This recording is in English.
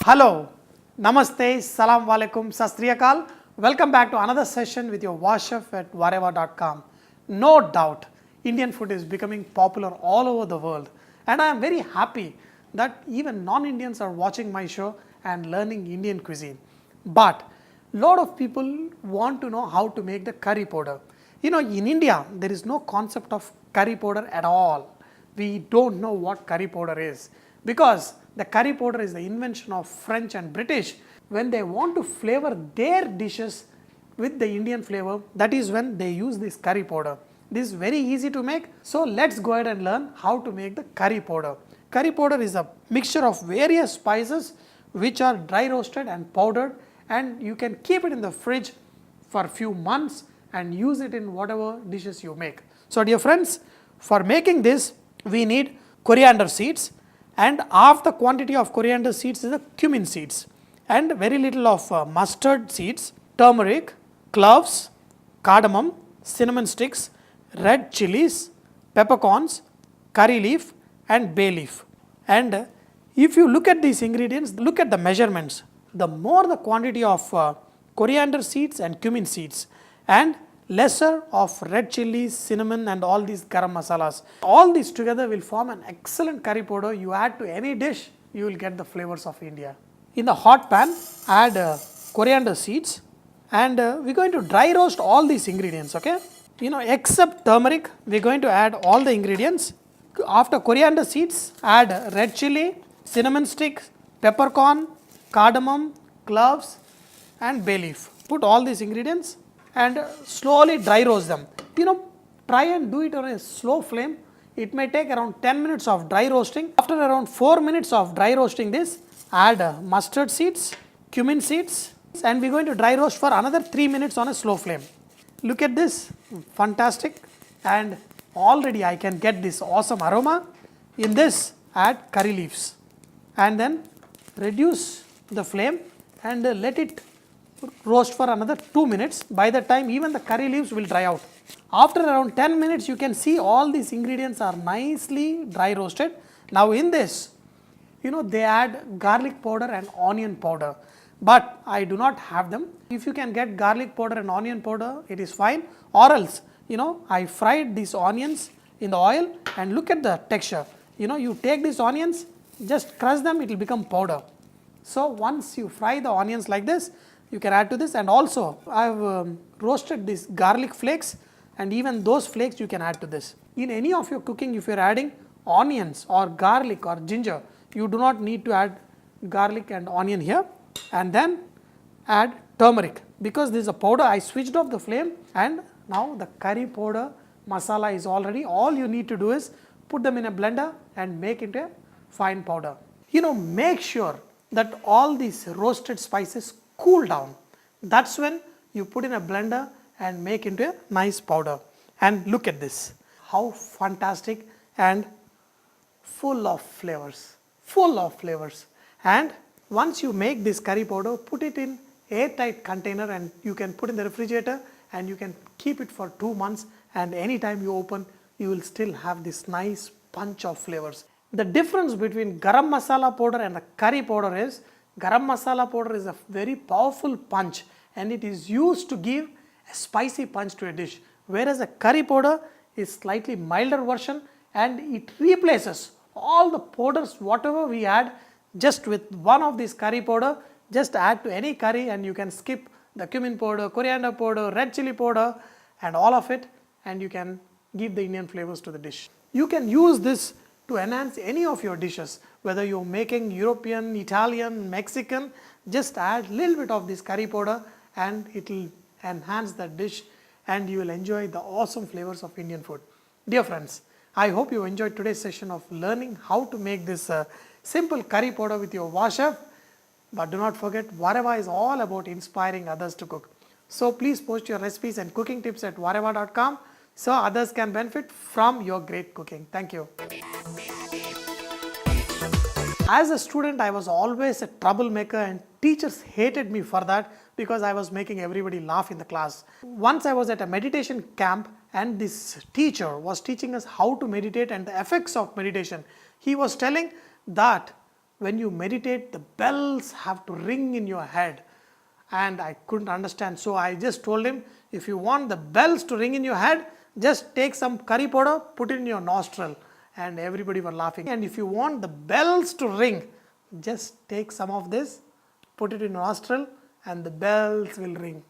Hello, Namaste, Salam Walaikum, Sat Sri Akal. Welcome back to another session with your Vahchef at vahrehvah.com. No doubt, Indian food is becoming popular all over the world, and I am very happy that even non-Indians are watching my show and learning Indian cuisine. But lot of people want to know how to make the curry powder. You know, in India, there is no concept of curry powder at all. We don't know what curry powder is, because the curry powder is the invention of French and British. When they want to flavor their dishes with the Indian flavor, that is when they use this curry powder. This is very easy to make, so let's go ahead and learn how to make the curry powder. Curry powder is a mixture of various spices which are dry roasted and powdered, and you can keep it in the fridge for a few months and use it in whatever dishes you make. So dear friends, for making this we need coriander seeds, and half the quantity of coriander seeds is the cumin seeds, and very little of mustard seeds, turmeric, cloves, cardamom, cinnamon sticks, red chilies, peppercorns, curry leaf and bay leaf. And if you look at these ingredients, look at the measurements. The more the quantity of coriander seeds and cumin seeds, and lesser of red chilies, cinnamon and all these garam masalas. All these together will form an excellent curry powder. You add to any dish, you will get the flavors of India. In the hot pan, add coriander seeds, and we are going to dry roast all these ingredients, okay? You know, except turmeric, we are going to add all the ingredients. After coriander seeds, add red chili, cinnamon sticks, peppercorn, cardamom, cloves and bay leaf. Put all these ingredients and slowly dry roast them. You know, try and do it on a slow flame. It may take around 10 minutes of dry roasting. After around 4 minutes of dry roasting this, add mustard seeds, cumin seeds, and we are going to dry roast for another 3 minutes on a slow flame. Look at this, fantastic, and already I can get this awesome aroma. In this, add curry leaves and then reduce the flame and let it roast for another 2 minutes. By the time even the curry leaves will dry out. After around 10 minutes, you can see all these ingredients are nicely dry roasted. Now in this, you know, they add garlic powder and onion powder, but I do not have them. If you can get garlic powder and onion powder, it is fine, or else, you know, I fried these onions in the oil, and look at the texture. You know, you take these onions, just crush them, it will become powder. So once you fry the onions like this, you can add to this, and also I have roasted these garlic flakes, and even those flakes you can add to this. In any of your cooking, if you are adding onions or garlic or ginger, you do not need to add garlic and onion here. And then add turmeric, because this is a powder. I switched off the flame, and now the curry powder masala is already. All you need to do is put them in a blender and make it a fine powder. You know, make sure that all these roasted spices cool down. That's when you put in a blender and make into a nice powder. And look at this, how fantastic and full of flavors, And once you make this curry powder, put it in airtight container, and you can put in the refrigerator, and you can keep it for 2 months, and anytime you open, you will still have this nice punch of flavors. The difference between garam masala powder and the curry powder is, garam masala powder is a very powerful punch, and it is used to give a spicy punch to a dish, whereas a curry powder is slightly milder version, and it replaces all the powders whatever we add. Just with one of these curry powder, just add to any curry, and you can skip the cumin powder, coriander powder, red chili powder and all of it, and you can give the Indian flavors to the dish. You can use this to enhance any of your dishes, whether you are making European, Italian, Mexican, just add little bit of this curry powder and it will enhance the dish, and you will enjoy the awesome flavors of Indian food. Dear friends, I hope you enjoyed today's session of learning how to make this simple curry powder with your Vahchef. But do not forget, vahrehvah is all about inspiring others to cook. So please post your recipes and cooking tips at vahrehvah.com so others can benefit from your great cooking. Thank you. As a student, I was always a troublemaker, and teachers hated me for that, because I was making everybody laugh in the class. Once I was at a meditation camp and this teacher was teaching us how to meditate and the effects of meditation. He was telling that when you meditate, the bells have to ring in your head. And I couldn't understand, so I just told him, if you want the bells to ring in your head, just take some curry powder, put it in your nostril. And everybody were laughing. And if you want the bells to ring, just take some of this, put it in your nostril, and the bells will ring.